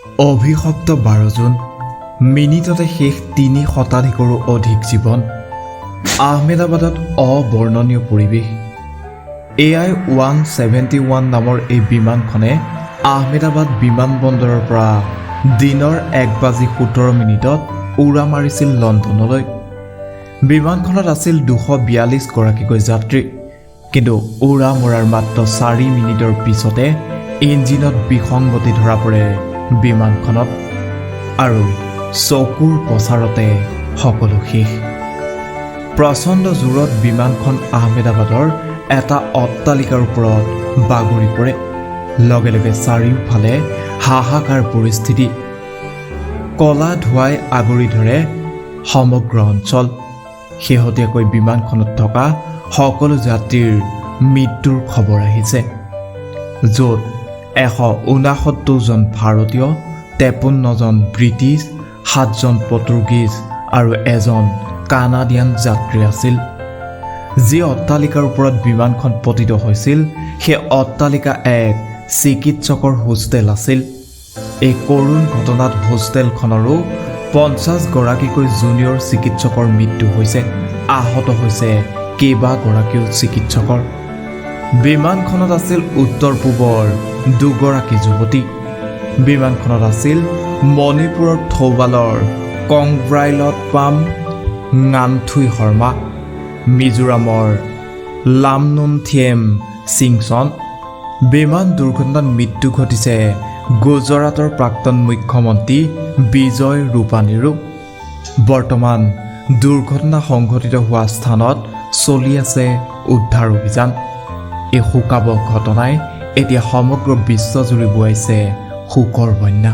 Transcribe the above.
অভিশপ্ত 12 জুন মিনিটতে শেষ 3 শতাধিকৰো অধিক জীৱন আহমেদাবাদত অবৰ্ণনীয় পৰিৱেশ AI-171 নামৰ এই বিমানখনে আহমেদাবাদ বিমানবন্দৰৰ পৰা দিনৰ 1:17 উৰা মাৰিছিল লণ্ডনলৈ বিমানখনত আছিল 242 গৰাকীকৈ যাত্ৰী কিন্তু উৰা মৰাৰ মাত্ৰ 4 মিনিটৰ পিছতে ইঞ্জিনত বিসংগতি ধৰা পৰে বিমানখনত আৰু চকুৰ পচাৰতে সকলো শেষ প্ৰচণ্ড জোৰত বিমানখন আহমেদাবাদৰ এটা অট্টালিকাৰ ওপৰত বাগৰি পৰে লগে লগে চাৰিওফালে হাহাকাৰ পৰিস্থিতি কলা ধোঁৱাই আগুৰি ধৰে সমগ্ৰ অঞ্চল শেহতীয়াকৈ বিমানখনত থকা সকলো যাত্ৰীৰ মৃত্যুৰ খবৰ আহিছে য'ত 169 জন ভাৰতীয় 53 জন ব্ৰিটিছ 7 জন পৰ্তুগীজ আৰু এজন কানাডিয়ান যাত্ৰী আছিল যি অট্টালিকাৰ ওপৰত বিমানখন পতিত হৈছিল সেই অট্টালিকা এক চিকিৎসকৰ হোষ্টেল আছিল এই কৰুণ ঘটনাত হোষ্টেলখনৰো 50 গৰাকীকৈ জুনিয়ৰ চিকিৎসকৰ মৃত্যু হৈছে আহত হৈছে কেইবাগৰাকীও চিকিৎসকৰ বিমানখনত আছিল উত্তৰ পূবৰ দুগৰাকী যুৱতী বিমানখনত আছিল মণিপুৰৰ থৌবালৰ কংব্ৰাইলত পাম নামথুই শৰ্মা মিজোৰামৰ লামনুনথিয়েম সিংচন বিমান দুৰ্ঘটনাত মৃত্যু ঘটিছে গুজৰাটৰ প্ৰাক্তন মুখ্যমন্ত্ৰী বিজয় ৰূপানীৰো বৰ্তমান দুৰ্ঘটনা সংঘটিত হোৱা স্থানত চলি আছে উদ্ধাৰ অভিযান এই শোকাবহ ঘটনাই এতিয়া সমগ্ৰ বিশ্বজুৰি বুৱাইছে শোকৰ বন্যা